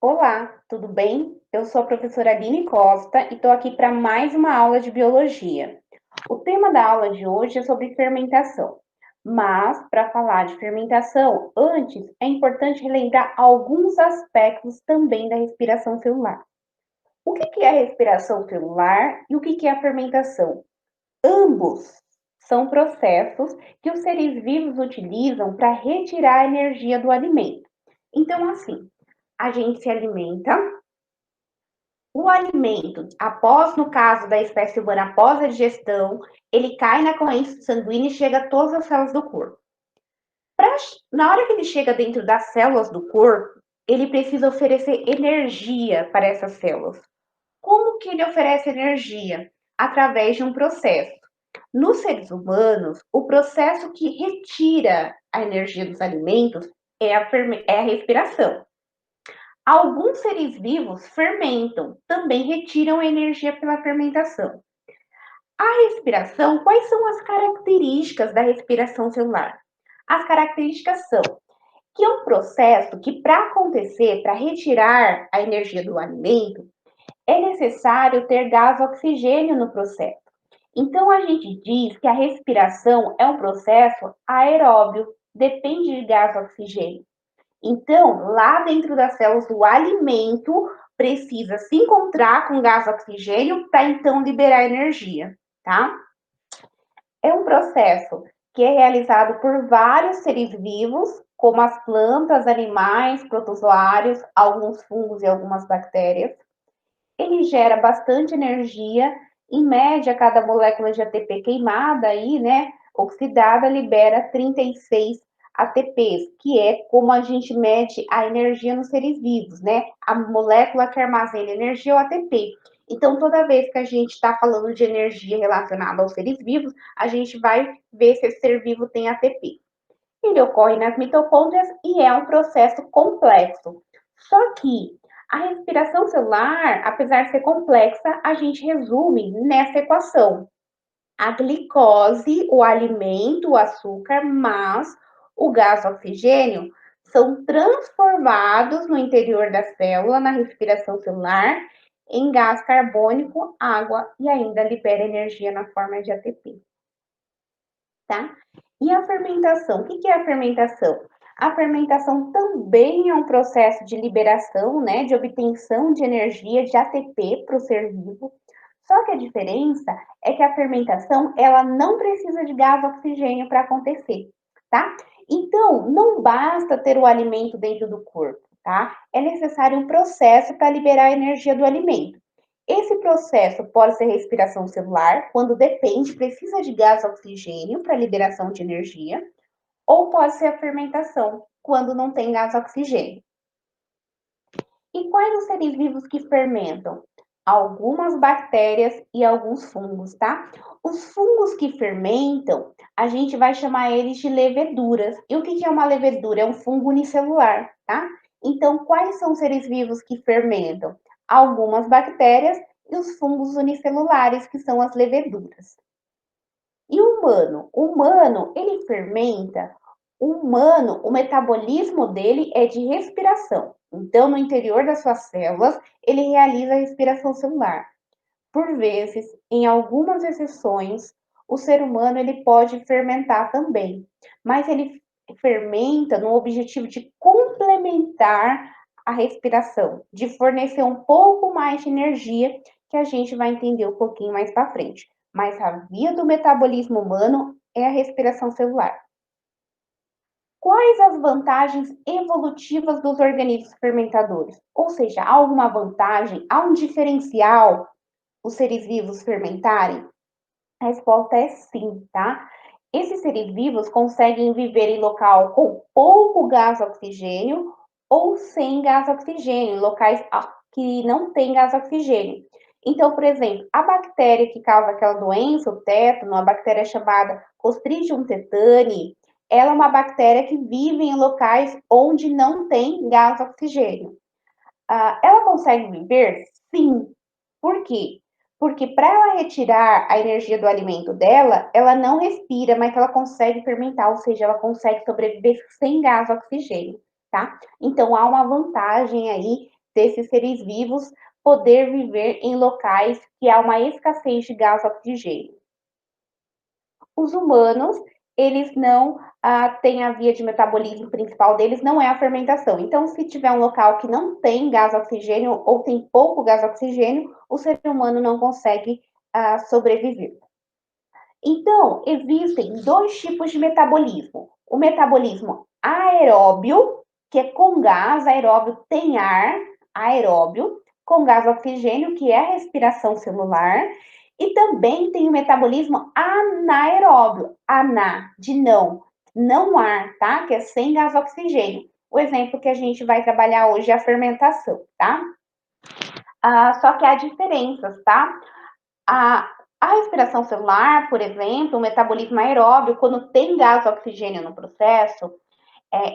Olá, tudo bem? Eu sou a professora Aline Costa e estou aqui para mais uma aula de biologia. O tema da aula de hoje é sobre fermentação. Mas, para falar de fermentação, antes é importante relembrar alguns aspectos também da respiração celular. O que é a respiração celular e o que é a fermentação? Ambos são processos que os seres vivos utilizam para retirar a energia do alimento. Então, assim, a gente se alimenta. O alimento, após, no caso da espécie humana, após a digestão, ele cai na corrente sanguínea e chega a todas as células do corpo. Pra, na hora que ele chega dentro das células do corpo, ele precisa oferecer energia para essas células. Como que ele oferece energia? Através de um processo. Nos seres humanos, o processo que retira a energia dos alimentos é a respiração. Alguns seres vivos fermentam, também retiram energia pela fermentação. A respiração, quais são as características da respiração celular? As características são que é um processo que, para acontecer, para retirar a energia do alimento, é necessário ter gás oxigênio no processo. Então, a gente diz que a respiração é um processo aeróbio, depende de gás oxigênio. Então, lá dentro das células, o alimento precisa se encontrar com gás oxigênio para então liberar energia, tá? É um processo que é realizado por vários seres vivos, como as plantas, animais, protozoários, alguns fungos e algumas bactérias. Ele gera bastante energia, em média, cada molécula de ATP queimada aí, né, oxidada, libera 36 ATPs, que é como a gente mede a energia nos seres vivos, né? A molécula que armazena energia é o ATP. Então, toda vez que a gente está falando de energia relacionada aos seres vivos, a gente vai ver se esse ser vivo tem ATP. Ele ocorre nas mitocôndrias e é um processo complexo. Só que a respiração celular, apesar de ser complexa, a gente resume nessa equação. A glicose, o alimento, o açúcar, mais o gás oxigênio são transformados no interior da célula, na respiração celular, em gás carbônico, água e ainda libera energia na forma de ATP, tá? E a fermentação? O que é a fermentação? A fermentação também é um processo de liberação, né, de obtenção de energia de ATP para o ser vivo. Só que a diferença é que a fermentação, ela não precisa de gás oxigênio para acontecer, tá? Então, não basta ter o alimento dentro do corpo, tá? É necessário um processo para liberar a energia do alimento. Esse processo pode ser respiração celular, quando depende, precisa de gás oxigênio para liberação de energia, ou pode ser a fermentação, quando não tem gás oxigênio. E quais os seres vivos que fermentam? Algumas bactérias e alguns fungos, tá? Os fungos que fermentam, a gente vai chamar eles de leveduras. E o que é uma levedura? É um fungo unicelular, tá? Então, quais são os seres vivos que fermentam? Algumas bactérias e os fungos unicelulares, que são as leveduras. E o humano? O humano, ele fermenta. O humano, o metabolismo dele é de respiração. Então, no interior das suas células, ele realiza a respiração celular. Por vezes, em algumas exceções, o ser humano ele pode fermentar também, mas ele fermenta no objetivo de complementar a respiração, de fornecer um pouco mais de energia, que a gente vai entender um pouquinho mais para frente. Mas a via do metabolismo humano é a respiração celular. Quais as vantagens evolutivas dos organismos fermentadores? Ou seja, há alguma vantagem, há um diferencial os seres vivos fermentarem? A resposta é sim, tá? Esses seres vivos conseguem viver em local com pouco gás oxigênio ou sem gás oxigênio, em locais que não tem gás oxigênio. Então, por exemplo, a bactéria que causa aquela doença, o tétano, a bactéria chamada Clostridium tetani, ela é uma bactéria que vive em locais onde não tem gás oxigênio. Ela consegue viver? Sim. Por quê? Porque para ela retirar a energia do alimento dela, ela não respira, mas ela consegue fermentar, ou seja, ela consegue sobreviver sem gás oxigênio, tá? Então há uma vantagem aí desses seres vivos poder viver em locais que há uma escassez de gás oxigênio. Os humanos, eles não têm a via de metabolismo principal deles, não é a fermentação. Então, se tiver um local que não tem gás oxigênio ou tem pouco gás oxigênio, o ser humano não consegue sobreviver. Então, existem dois tipos de metabolismo. O metabolismo aeróbio, que é com gás, aeróbio tem ar, aeróbio, com gás oxigênio, que é a respiração celular, e também tem o metabolismo anaeróbio, ana, de não, não ar, tá? Que é sem gás oxigênio. O exemplo que a gente vai trabalhar hoje é a fermentação, tá? Só que há diferenças, tá? A, a respiração celular, por exemplo, o metabolismo aeróbio, quando tem gás oxigênio no processo,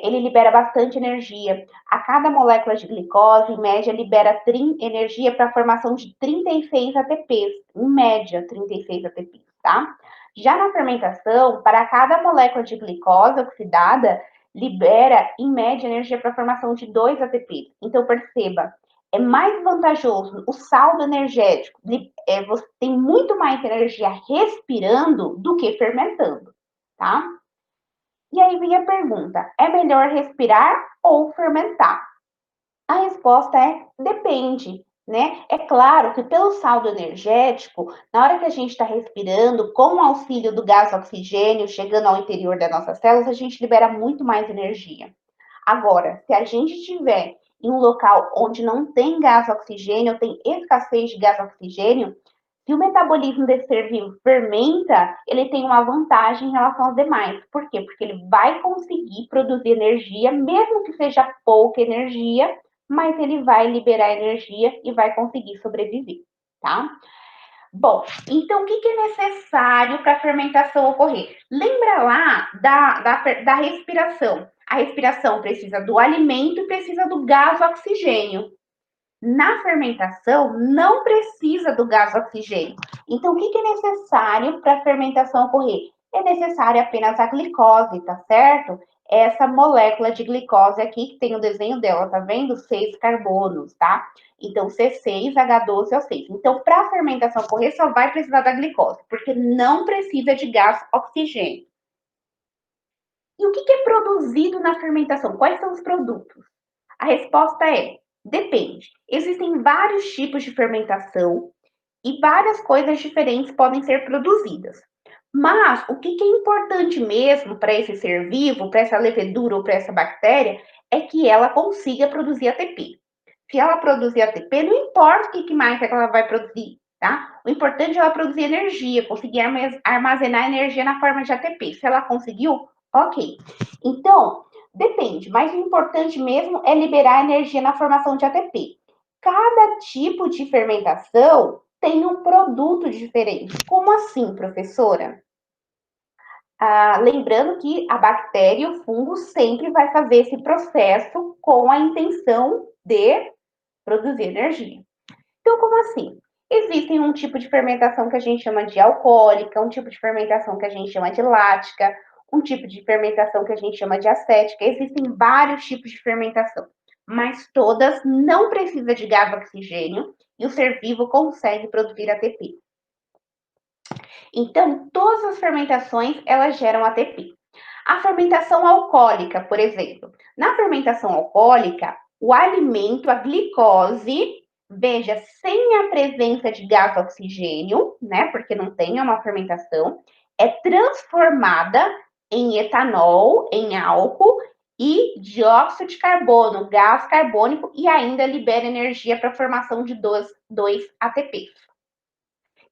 ele libera bastante energia. A cada molécula de glicose, em média, libera energia para a formação de 36 ATPs, em média, 36 ATPs, tá? Já na fermentação, para cada molécula de glicose oxidada, libera, em média, energia para a formação de 2 ATPs. Então, perceba, é mais vantajoso o saldo energético, você tem muito mais energia respirando do que fermentando, tá? E aí vem a pergunta: é melhor respirar ou fermentar? A resposta é depende, né? É claro que pelo saldo energético, na hora que a gente está respirando, com o auxílio do gás oxigênio chegando ao interior das nossas células, a gente libera muito mais energia. Agora, se a gente estiver em um local onde não tem gás oxigênio, tem escassez de gás oxigênio, se o metabolismo desse ser vivo fermenta, ele tem uma vantagem em relação aos demais. Por quê? Porque ele vai conseguir produzir energia, mesmo que seja pouca energia, mas ele vai liberar energia e vai conseguir sobreviver, tá? Bom, então o que é necessário para a fermentação ocorrer? Lembra lá da respiração. A respiração precisa do alimento e precisa do gás oxigênio. Na fermentação, não precisa do gás oxigênio. Então, o que é necessário para a fermentação ocorrer? É necessário apenas a glicose, tá certo? Essa molécula de glicose aqui, que tem o desenho dela, tá vendo? 6 carbonos, tá? Então, C6H12O6. Então, para a fermentação ocorrer, só vai precisar da glicose, porque não precisa de gás oxigênio. E o que é produzido na fermentação? Quais são os produtos? A resposta é: depende. Existem vários tipos de fermentação e várias coisas diferentes podem ser produzidas. Mas o que é importante mesmo para esse ser vivo, para essa levedura ou para essa bactéria, é que ela consiga produzir ATP. Se ela produzir ATP, não importa o que mais é que ela vai produzir, tá? O importante é ela produzir energia, conseguir armazenar energia na forma de ATP. Se ela conseguiu, ok. Então, depende, mas o importante mesmo é liberar energia na formação de ATP. Cada tipo de fermentação tem um produto diferente. Como assim, professora? Lembrando que a bactéria e o fungo sempre vai fazer esse processo com a intenção de produzir energia. Então, como assim? Existem um tipo de fermentação que a gente chama de alcoólica, um tipo de fermentação que a gente chama de lática, um tipo de fermentação que a gente chama de acética. Existem vários tipos de fermentação, mas todas não precisam de gás oxigênio e o ser vivo consegue produzir ATP. Então, todas as fermentações, elas geram ATP. A fermentação alcoólica, por exemplo. Na fermentação alcoólica, o alimento, a glicose, veja, sem a presença de gás oxigênio, né? Porque não tem uma fermentação, é transformada em etanol, em álcool e dióxido de carbono, gás carbônico, e ainda libera energia para a formação de dois ATPs.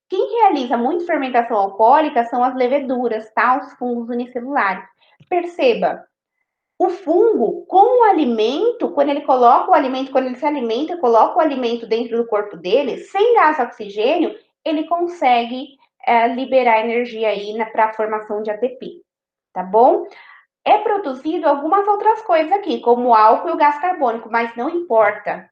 Quem realiza muito fermentação alcoólica são as leveduras, tá? Os fungos unicelulares. Perceba, o fungo, com o alimento, quando ele coloca o alimento, quando ele se alimenta, coloca o alimento dentro do corpo dele, sem gás oxigênio, ele consegue liberar energia aí para a formação de ATP, tá bom? É produzido algumas outras coisas aqui, como o álcool e o gás carbônico, mas não importa.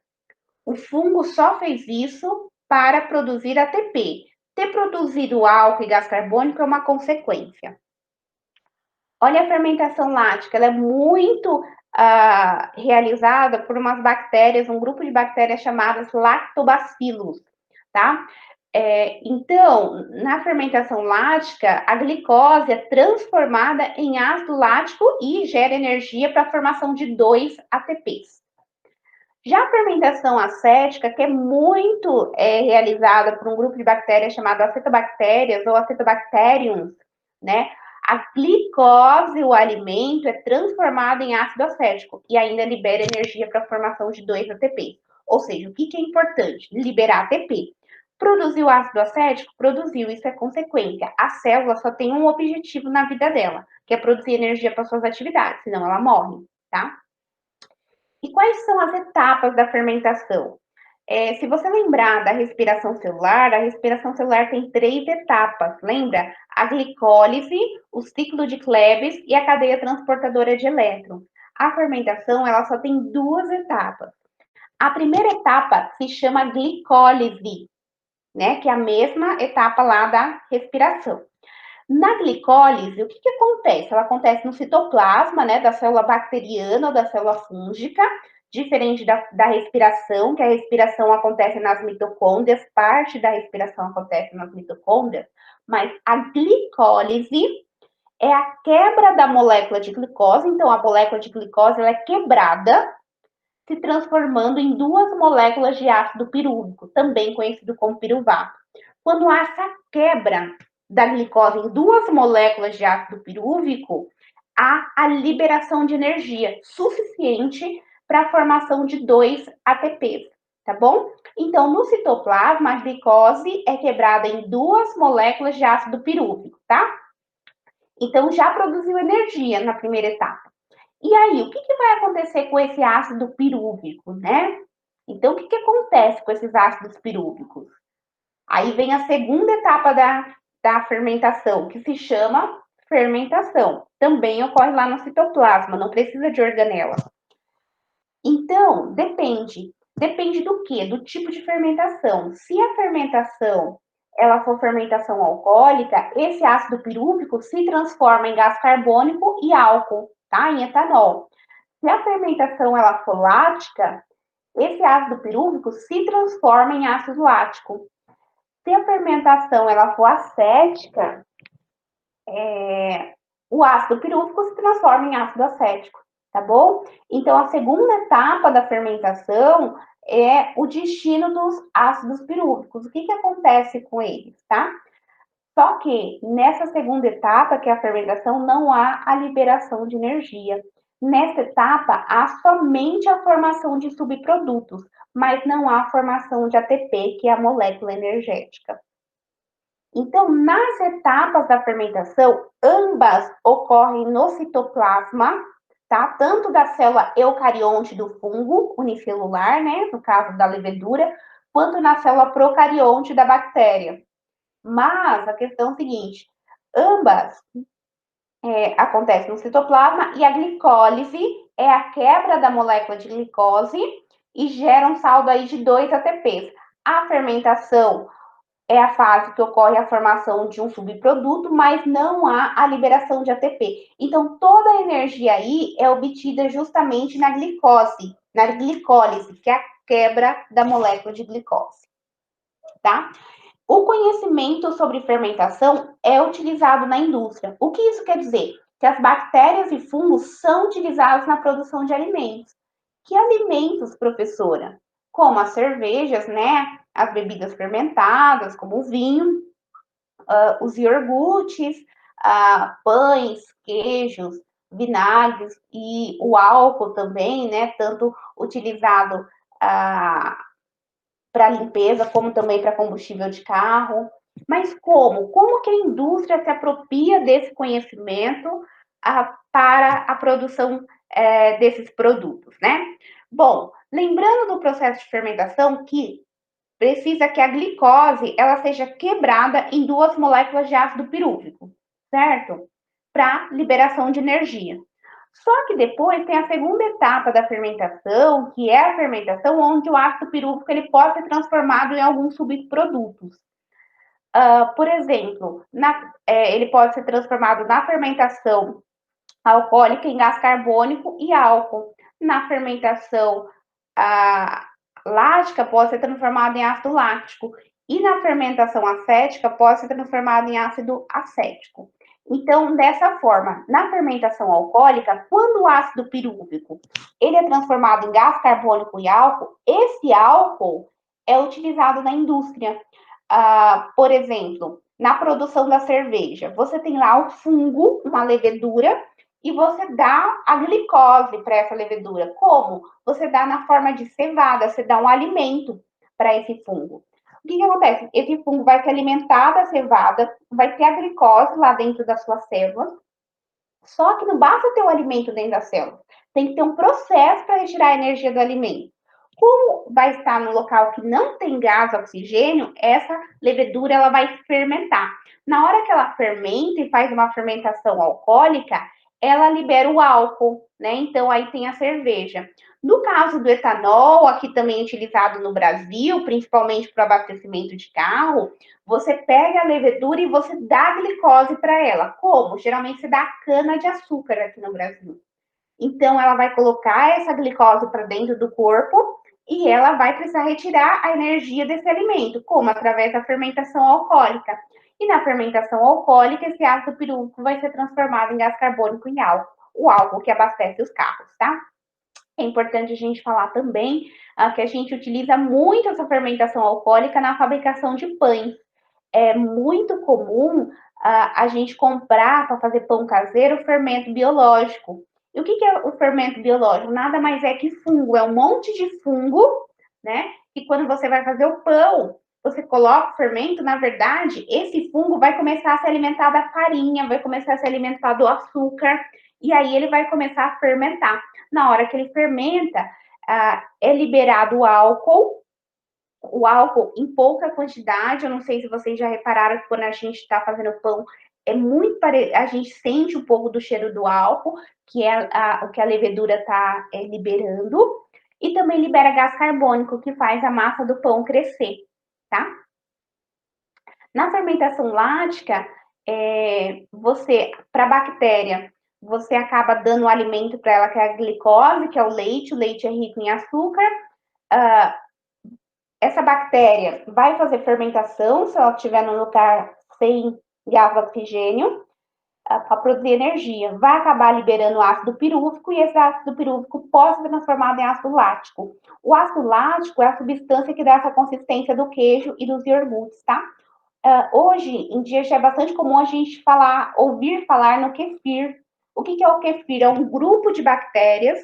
O fungo só fez isso para produzir ATP. Ter produzido álcool e gás carbônico é uma consequência. Olha a fermentação lática, ela é muito realizada por umas bactérias, um grupo de bactérias chamadas lactobacillus, tá? Então, na fermentação lática, a glicose é transformada em ácido lático e gera energia para a formação de 2 ATPs. Já a fermentação acética, que é muito realizada por um grupo de bactérias chamado acetobactérias ou acetobacteriums, né? A glicose, o alimento, é transformado em ácido acético e ainda libera energia para a formação de 2 ATP. Ou seja, o que é importante? Liberar ATP. Produziu ácido acético? Produziu, isso é consequência. A célula só tem um objetivo na vida dela, que é produzir energia para suas atividades, senão ela morre, tá? E quais são as etapas da fermentação? Se você lembrar da respiração celular, a respiração celular tem 3 etapas, lembra? A glicólise, o ciclo de Krebs e a cadeia transportadora de elétrons. A fermentação, ela só tem 2 etapas. A primeira etapa se chama glicólise, né? Que é a mesma etapa lá da respiração. Na glicólise, o que acontece? Ela acontece no citoplasma, né, da célula bacteriana ou da célula fúngica, diferente da respiração, que a respiração acontece nas mitocôndrias, parte da respiração acontece nas mitocôndrias, mas a glicólise é a quebra da molécula de glicose, então a molécula de glicose ela é quebrada, se transformando em 2 moléculas de ácido pirúvico, também conhecido como piruvato. Quando há essa quebra da glicose em 2 moléculas de ácido pirúvico, há a liberação de energia suficiente para a formação de 2 ATPs, tá bom? Então, no citoplasma, a glicose é quebrada em 2 moléculas de ácido pirúvico, tá? Então, já produziu energia na primeira etapa. E aí, o que vai acontecer com esse ácido pirúvico, né? Então, o que acontece com esses ácidos pirúvicos? Aí vem a segunda etapa da fermentação, que se chama fermentação. Também ocorre lá no citoplasma, não precisa de organela. Então, depende. Depende do quê? Do tipo de fermentação. Se a fermentação ela for fermentação alcoólica, esse ácido pirúvico se transforma em gás carbônico e álcool, tá? Em etanol. Se a fermentação ela for lática, esse ácido pirúvico se transforma em ácido lático. Se a fermentação ela for acética, o ácido pirúvico se transforma em ácido acético, tá bom? Então, a segunda etapa da fermentação é o destino dos ácidos pirúvicos. O que acontece com eles, tá? Só que nessa segunda etapa, que é a fermentação, não há a liberação de energia. Nessa etapa, há somente a formação de subprodutos, mas não há formação de ATP, que é a molécula energética. Então, nas etapas da fermentação, ambas ocorrem no citoplasma, tá? Tanto da célula eucarionte do fungo unicelular, né? No caso da levedura, quanto na célula procarionte da bactéria. Mas a questão é a seguinte: ambas acontecem no citoplasma e a glicólise é a quebra da molécula de glicose e gera um saldo aí de 2 ATPs. A fermentação é a fase que ocorre a formação de um subproduto, mas não há a liberação de ATP. Então, toda a energia aí é obtida justamente na glicose, na glicólise, que é a quebra da molécula de glicose, tá? O conhecimento sobre fermentação é utilizado na indústria. O que isso quer dizer? Que as bactérias e fungos são utilizados na produção de alimentos. Que alimentos, professora? Como as cervejas, né? As bebidas fermentadas, como o vinho, os iogurtes, pães, queijos, vinagres e o álcool também, né? Tanto utilizado para limpeza, como também para combustível de carro. Mas como? Como que a indústria se apropria desse conhecimento para a produção desses produtos, né? Bom, lembrando do processo de fermentação que precisa que a glicose ela seja quebrada em 2 moléculas de ácido pirúvico, certo? Para liberação de energia. Só que depois tem a segunda etapa da fermentação, que é a fermentação onde o ácido pirúvico ele pode ser transformado em alguns subprodutos. Por exemplo, ele pode ser transformado na fermentação alcoólica em gás carbônico e álcool. Na fermentação a lática pode ser transformada em ácido lático e na fermentação acética pode ser transformada em ácido acético. Então, dessa forma, na fermentação alcoólica, quando o ácido pirúvico ele é transformado em gás carbônico e álcool, esse álcool é utilizado na indústria. Por exemplo, na produção da cerveja, você tem lá o fungo, uma levedura, e você dá a glicose para essa levedura. Como? Você dá na forma de cevada, você dá um alimento para esse fungo. O que acontece? Esse fungo vai se alimentar da cevada, vai ter a glicose lá dentro das suas células, só que não basta ter o alimento dentro da célula, tem que ter um processo para retirar a energia do alimento. Como vai estar no local que não tem gás, oxigênio, essa levedura ela vai fermentar. Na hora que ela fermenta e faz uma fermentação alcoólica, ela libera o álcool, né? Então aí tem a cerveja. No caso do etanol, aqui também é utilizado no Brasil, principalmente para abastecimento de carro, você pega a levedura e você dá glicose para ela. Como? Geralmente você dá cana de açúcar aqui no Brasil. Então, ela vai colocar essa glicose para dentro do corpo e ela vai precisar retirar a energia desse alimento, como? Através da fermentação alcoólica. E na fermentação alcoólica, esse ácido pirúvico vai ser transformado em gás carbônico em álcool, o álcool que abastece os carros, tá? É importante a gente falar também que a gente utiliza muito essa fermentação alcoólica na fabricação de pães. É muito comum a gente comprar para fazer pão caseiro fermento biológico. E o que é o fermento biológico? Nada mais é que fungo, é um monte de fungo, né? E quando você vai fazer o pão, você coloca o fermento, na verdade, esse fungo vai começar a se alimentar da farinha, vai começar a se alimentar do açúcar, e aí ele vai começar a fermentar. Na hora que ele fermenta, é liberado o álcool em pouca quantidade. Eu não sei se vocês já repararam que quando a gente está fazendo pão, é muito a gente sente um pouco do cheiro do álcool, que é o que a levedura está liberando, e também libera gás carbônico, que faz a massa do pão crescer, tá? Na fermentação lática, para a bactéria, você acaba dando o alimento para ela, que é a glicose, que é o leite é rico em açúcar. Essa bactéria vai fazer fermentação, se ela estiver num lugar sem gás oxigênio, para produzir energia. Vai acabar liberando ácido pirúvico e esse ácido pirúvico pode ser transformado em ácido lático. O ácido lático é a substância que dá essa consistência do queijo e dos iogurtes, tá? Hoje em dia já é bastante comum a gente ouvir falar no kefir. O que é o kefir? É um grupo de bactérias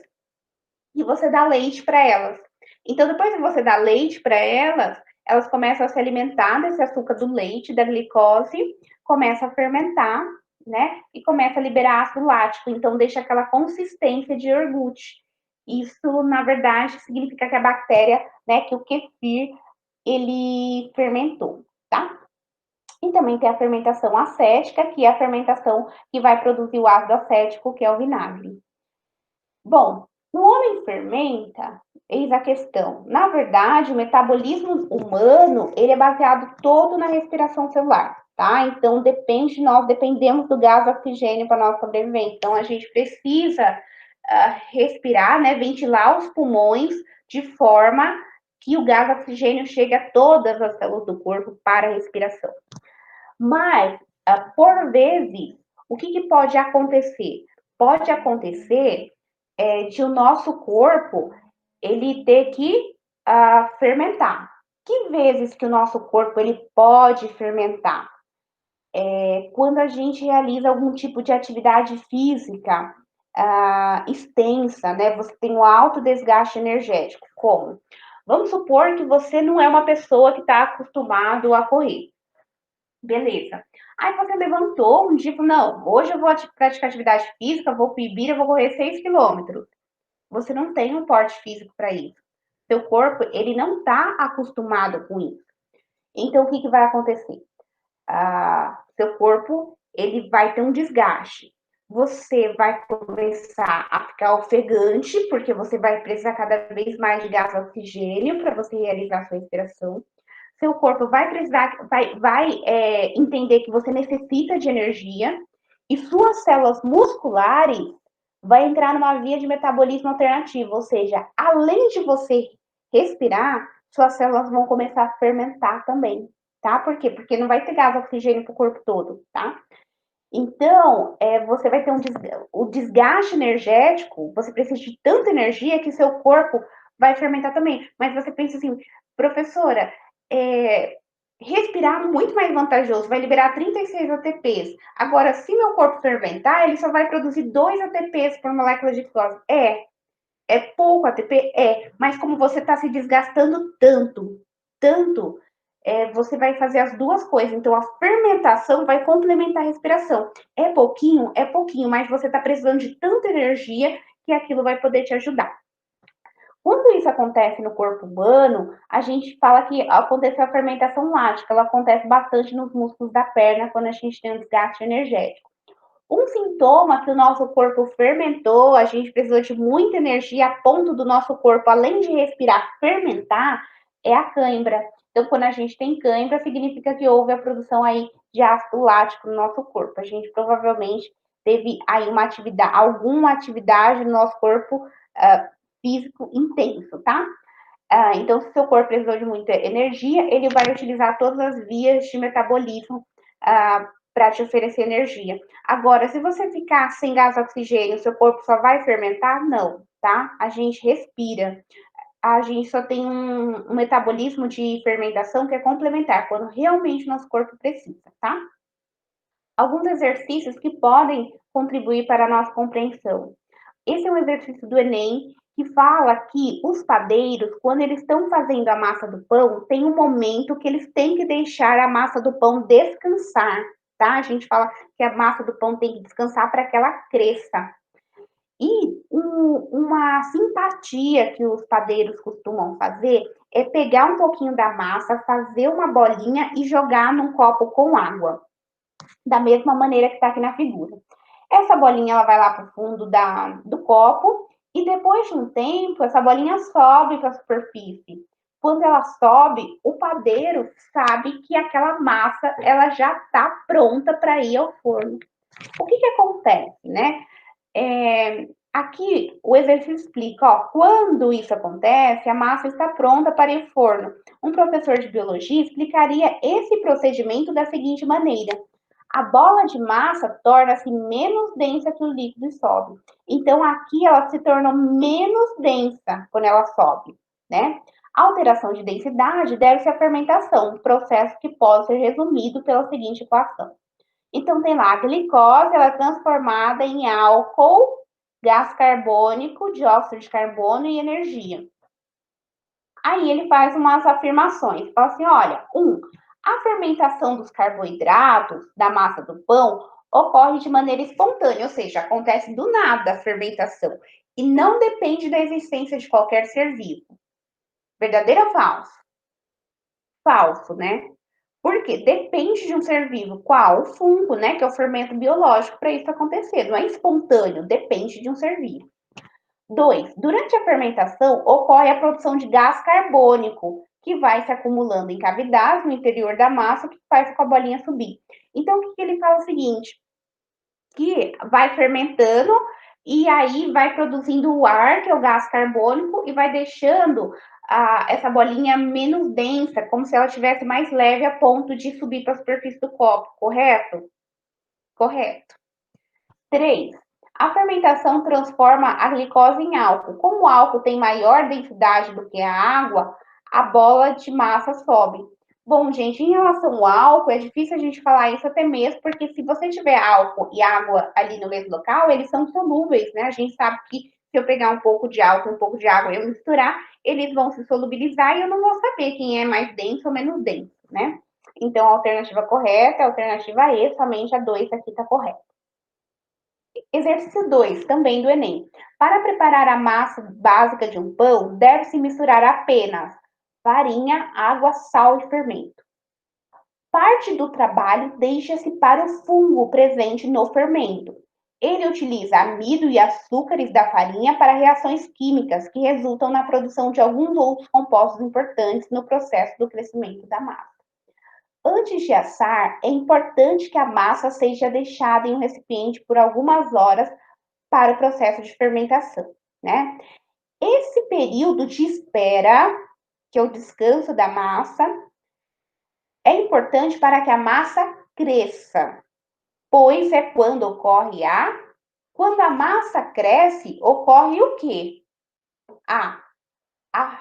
e você dá leite para elas. Então, depois que você dá leite para elas, elas começam a se alimentar desse açúcar do leite, da glicose, começa a fermentar, né? E começa a liberar ácido lático. Então, deixa aquela consistência de iogurte. Isso, na verdade, significa que a bactéria, né, que o kefir, ele fermentou, tá? E também tem a fermentação acética, que é a fermentação que vai produzir o ácido acético, que é o vinagre. Bom, o homem fermenta, eis a questão. Na verdade, o metabolismo humano, ele é baseado todo na respiração celular, tá? Então, depende de nós, dependemos do gás oxigênio para nossa sobrevivência. Então, a gente precisa respirar, né, ventilar os pulmões de forma que o gás oxigênio chegue a todas as células do corpo para a respiração. Mas, por vezes, o que pode acontecer? Pode acontecer de o nosso corpo ele ter que fermentar. Que vezes que o nosso corpo ele pode fermentar? Quando a gente realiza algum tipo de atividade física extensa, né? Você tem um alto desgaste energético. Como? Vamos supor que você não é uma pessoa que está acostumado a correr. Beleza. Aí você levantou um dia e falou, não, hoje eu vou praticar atividade física, vou para o Ibira, vou correr 6 quilômetros. Você não tem um porte físico para isso. Seu corpo, ele não está acostumado com isso. Então, o que vai acontecer? Seu corpo, ele vai ter um desgaste. Você vai começar a ficar ofegante, porque você vai precisar cada vez mais de gás oxigênio para você realizar a sua respiração. Seu corpo vai precisar, vai entender que você necessita de energia. E suas células musculares vai entrar numa via de metabolismo alternativo, ou seja, além de você respirar, suas células vão começar a fermentar também, tá? Por quê? Porque não vai ter gás oxigênio para o corpo todo, tá? Então, você vai ter o desgaste energético, você precisa de tanta energia que seu corpo vai fermentar também. Mas você pensa assim, professora, respirar é muito mais vantajoso, vai liberar 36 ATPs. Agora, se meu corpo fermentar, ele só vai produzir 2 ATPs por molécula de glicose. É pouco ATP? Mas como você está se desgastando tanto, você vai fazer as duas coisas. Então, a fermentação vai complementar a respiração. É pouquinho, mas você está precisando de tanta energia que aquilo vai poder te ajudar. Quando isso acontece no corpo humano, a gente fala que aconteceu a fermentação lática. Ela acontece bastante nos músculos da perna quando a gente tem um desgaste energético. Um sintoma que o nosso corpo fermentou, a gente precisou de muita energia a ponto do nosso corpo, além de respirar, fermentar, é a cãibra. Então, quando a gente tem cãibra, significa que houve a produção aí de ácido lático no nosso corpo. A gente provavelmente teve aí alguma atividade no nosso corpo físico intenso, tá? Então, se o seu corpo precisou de muita energia, ele vai utilizar todas as vias de metabolismo para te oferecer energia. Agora, se você ficar sem gás oxigênio, seu corpo só vai fermentar? Não, tá? A gente respira. A gente só tem um metabolismo de fermentação que é complementar, quando realmente nosso corpo precisa, tá? Alguns exercícios que podem contribuir para a nossa compreensão. Esse é um exercício do Enem que fala que os padeiros, quando eles estão fazendo a massa do pão, tem um momento que eles têm que deixar a massa do pão descansar, tá? A gente fala que a massa do pão tem que descansar para que ela cresça. E uma simpatia que os padeiros costumam fazer é pegar um pouquinho da massa, fazer uma bolinha e jogar num copo com água, da mesma maneira que está aqui na figura. Essa bolinha ela vai lá para o fundo do copo e depois de um tempo essa bolinha sobe para a superfície. Quando ela sobe, o padeiro sabe que aquela massa ela já está pronta para ir ao forno. O que acontece, né? Aqui o exercício explica, ó, quando isso acontece, a massa está pronta para ir ao forno. Um professor de biologia explicaria esse procedimento da seguinte maneira: a bola de massa torna-se menos densa que o líquido e sobe. Então, aqui ela se torna menos densa quando ela sobe, né? A alteração de densidade deve-se à fermentação, um processo que pode ser resumido pela seguinte equação. Então, tem lá a glicose, ela é transformada em álcool, gás carbônico, dióxido de carbono e energia. Aí ele faz umas afirmações, fala assim, olha, a fermentação dos carboidratos da massa do pão ocorre de maneira espontânea, ou seja, acontece do nada a fermentação e não depende da existência de qualquer ser vivo. Verdadeiro ou falso? Falso, né? Por quê? Depende de um ser vivo. Qual? O fungo, né? Que é o fermento biológico para isso acontecer. Não é espontâneo, depende de um ser vivo. 2. Durante a fermentação, ocorre a produção de gás carbônico, que vai se acumulando em cavidades no interior da massa, que faz com a bolinha subir. Então, o que ele fala é o seguinte, que vai fermentando e aí vai produzindo o ar, que é o gás carbônico, e vai deixando essa bolinha menos densa, como se ela estivesse mais leve a ponto de subir para a superfície do copo, correto? Correto. 3. A fermentação transforma a glicose em álcool. Como o álcool tem maior densidade do que a água, a bola de massa sobe. Bom, gente, em relação ao álcool, é difícil a gente falar isso até mesmo, porque se você tiver álcool e água ali no mesmo local, eles são solúveis, né? A gente sabe que se eu pegar um pouco de álcool e um pouco de água e eu misturar, eles vão se solubilizar e eu não vou saber quem é mais denso ou menos denso, né? Então, a alternativa correta é a alternativa E, somente a 2 aqui está correta. Exercício 2, também do Enem. Para preparar a massa básica de um pão, deve-se misturar apenas farinha, água, sal e fermento. Parte do trabalho deixa-se para o fungo presente no fermento. Ele utiliza amido e açúcares da farinha para reações químicas que resultam na produção de alguns outros compostos importantes no processo do crescimento da massa. Antes de assar, é importante que a massa seja deixada em um recipiente por algumas horas para o processo de fermentação, né? Esse período de espera, que é o descanso da massa, é importante para que a massa cresça, pois é quando a massa cresce, ocorre o quê? A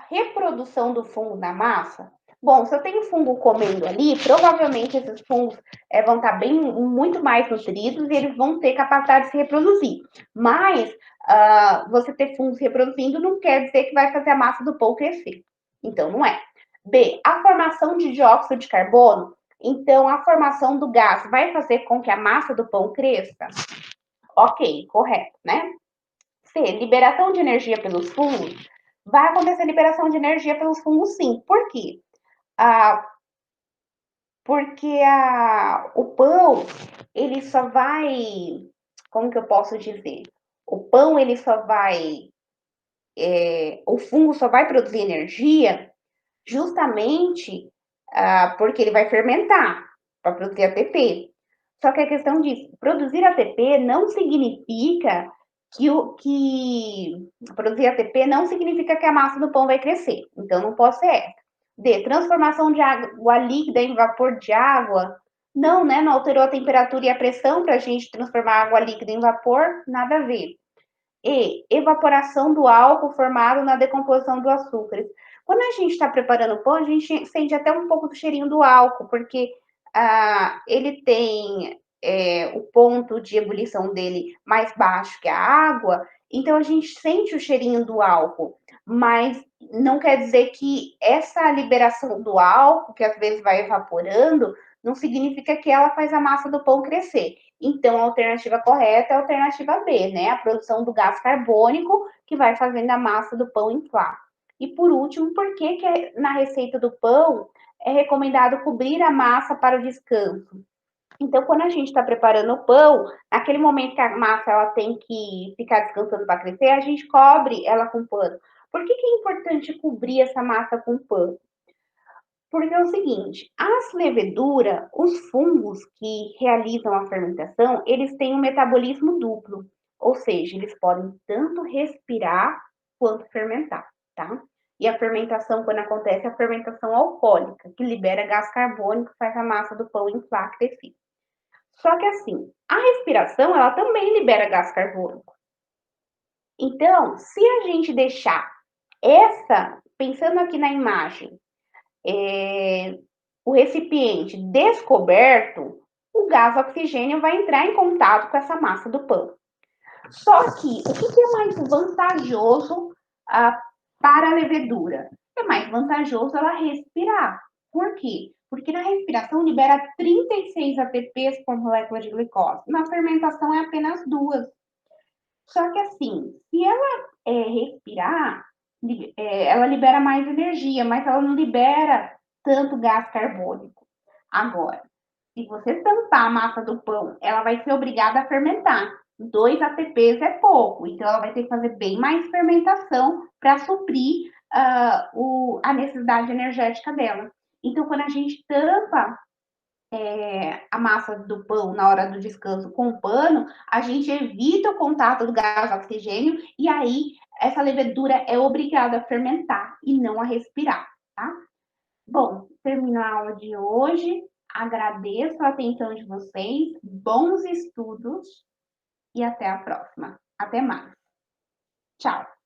reprodução do fungo na massa. Bom, se eu tenho fungo comendo ali, provavelmente esses fungos vão estar muito mais nutridos e eles vão ter capacidade de se reproduzir. Mas você ter fungos reproduzindo não quer dizer que vai fazer a massa do pão crescer. Então, não é. B, a formação de dióxido de carbono. Então, a formação do gás vai fazer com que a massa do pão cresça? Ok, correto, né? C, liberação de energia pelos fungos. Vai acontecer liberação de energia pelos fungos, sim. Por quê? Ah, porque o pão, ele só vai... Como que eu posso dizer? O pão, ele só vai... o fungo só vai produzir energia justamente porque ele vai fermentar para produzir ATP. Só que a questão disso, produzir ATP não significa que produzir ATP não significa que a massa do pão vai crescer. Então não pode ser essa. D, transformação de água líquida em vapor de água. Não, né? Não alterou a temperatura e a pressão para a gente transformar água líquida em vapor, nada a ver. E evaporação do álcool formado na decomposição do açúcar. Quando a gente está preparando o pão, a gente sente até um pouco do cheirinho do álcool, porque ele tem o ponto de ebulição dele mais baixo que a água, então a gente sente o cheirinho do álcool, mas não quer dizer que essa liberação do álcool, que às vezes vai evaporando, não significa que ela faz a massa do pão crescer. Então, a alternativa correta é a alternativa B, né? A produção do gás carbônico que vai fazendo a massa do pão inflar. E por último, por que na receita do pão é recomendado cobrir a massa para o descanso? Então, quando a gente está preparando o pão, naquele momento que a massa ela tem que ficar descansando para crescer, a gente cobre ela com pano. Por que é importante cobrir essa massa com pano? Porque é o seguinte, as leveduras, os fungos que realizam a fermentação, eles têm um metabolismo duplo, ou seja, eles podem tanto respirar quanto fermentar, tá? E a fermentação, quando acontece, é a fermentação alcoólica, que libera gás carbônico, faz a massa do pão inflar, crescer. Só que assim, a respiração, ela também libera gás carbônico. Então, se a gente deixar pensando aqui na imagem, o recipiente descoberto, o gás oxigênio vai entrar em contato com essa massa do pão. Só que o que é mais vantajoso para a levedura? É mais vantajoso ela respirar. Por quê? Porque na respiração libera 36 ATPs por molécula de glicose. Na fermentação é apenas 2. Só que assim, se ela respirar, ela libera mais energia, mas ela não libera tanto gás carbônico. Agora, se você tampar a massa do pão, ela vai ser obrigada a fermentar. 2 ATPs é pouco, então ela vai ter que fazer bem mais fermentação para suprir a necessidade energética dela. Então, quando a gente tampa a massa do pão na hora do descanso com o pano, a gente evita o contato do gás oxigênio e aí essa levedura é obrigada a fermentar e não a respirar, tá? Bom, termino a aula de hoje. Agradeço a atenção de vocês, bons estudos e até a próxima. Até mais. Tchau.